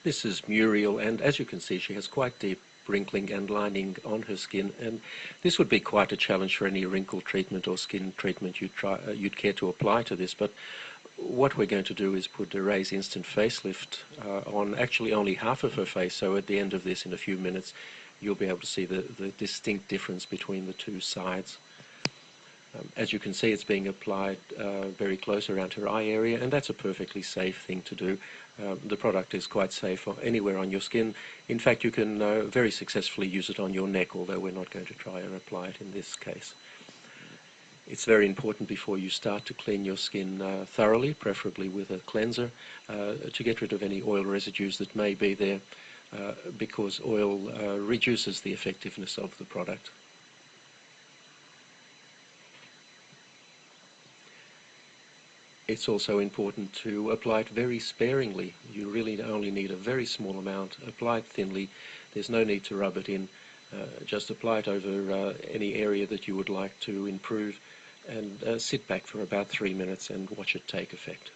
This is Muriel, and as you can see, she has quite deep wrinkling and lining on her skin, and this would be quite a challenge for any wrinkle treatment or skin treatment you'd care to apply to this. But what we're going to do is put a Ray's Instant Facelift on actually only half of her face, so at the end of this, in a few minutes, you'll be able to see the distinct difference between the two sides. As you can see, it's being applied very close around her eye area, and that's a perfectly safe thing to do. The product is quite safe anywhere on your skin. In fact, you can very successfully use it on your neck, although we're not going to try and apply it in this case. It's very important before you start to clean your skin thoroughly, preferably with a cleanser, to get rid of any oil residues that may be there, because oil reduces the effectiveness of the product. It's also important to apply it very sparingly. You really only need a very small amount. Apply it thinly. There's no need to rub it in. Just apply it over any area that you would like to improve, and sit back for about 3 minutes and watch it take effect.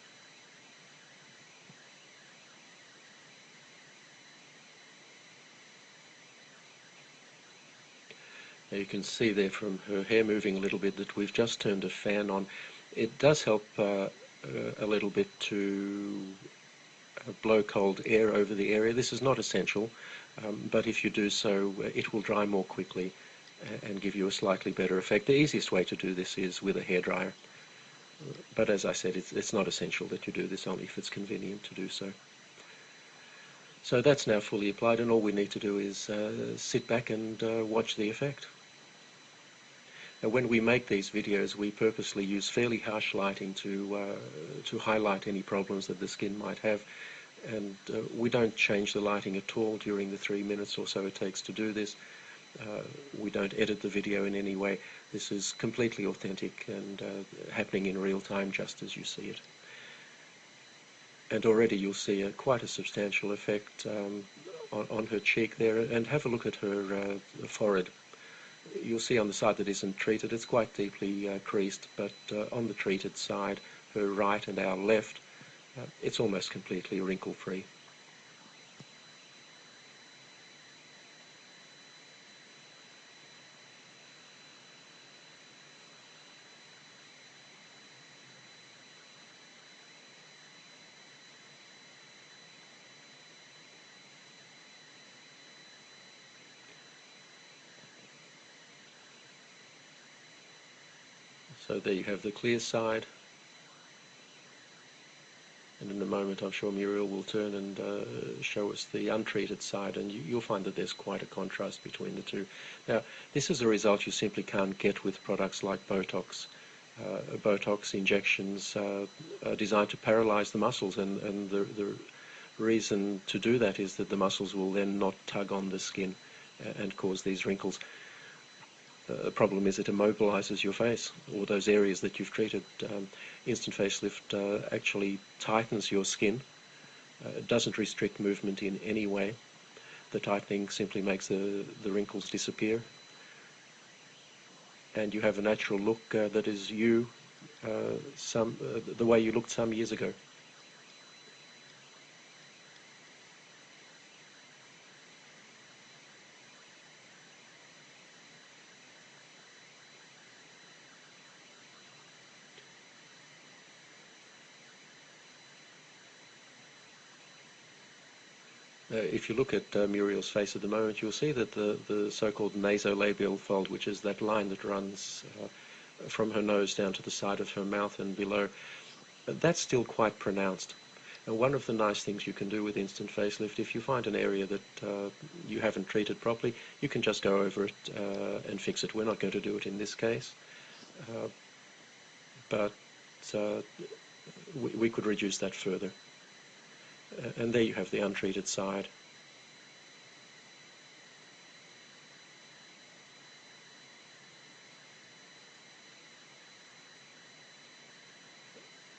Now you can see there from her hair moving a little bit that we've just turned a fan on. It does help a little bit to blow cold air over the area. This is not essential, but if you do so, it will dry more quickly and give you a slightly better effect. The easiest way to do this is with a hairdryer, but as I said, it's not essential that you do this, only if it's convenient to do so. So that's now fully applied, and all we need to do is sit back and watch the effect. Now, when we make these videos, we purposely use fairly harsh lighting to highlight any problems that the skin might have, and we don't change the lighting at all during the 3 minutes or so it takes to do this. We don't edit the video in any way. This is completely authentic and happening in real time, just as you see it. And already you'll see quite a substantial effect on her cheek there, and have a look at her forehead. You'll see on the side that isn't treated, it's quite deeply creased, but on the treated side, her right and our left, it's almost completely wrinkle-free. So there you have the clear side, and in a moment I'm sure Muriel will turn and show us the untreated side, and you'll find that there's quite a contrast between the two. Now, this is a result you simply can't get with products like Botox. Botox injections are designed to paralyze the muscles, and the reason to do that is that the muscles will then not tug on the skin and cause these wrinkles. The problem is it immobilizes your face, or those areas that you've treated. Instant facelift actually tightens your skin. It doesn't restrict movement in any way. The tightening simply makes the wrinkles disappear, and you have a natural look that is you, the way you looked some years ago. If you look at Muriel's face at the moment, you'll see that the so-called nasolabial fold, which is that line that runs from her nose down to the side of her mouth and below, that's still quite pronounced. And one of the nice things you can do with instant facelift, if you find an area that you haven't treated properly, you can just go over it and fix it. We're not going to do it in this case, but we could reduce that further. And there you have the untreated side.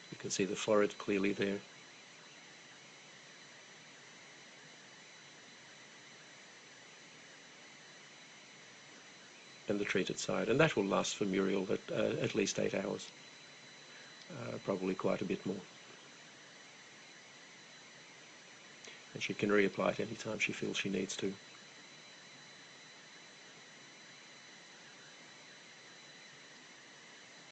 You can see the forehead clearly there. And the treated side. And that will last for Muriel at least 8 hours. Probably quite a bit more. and she can reapply it anytime she feels she needs to.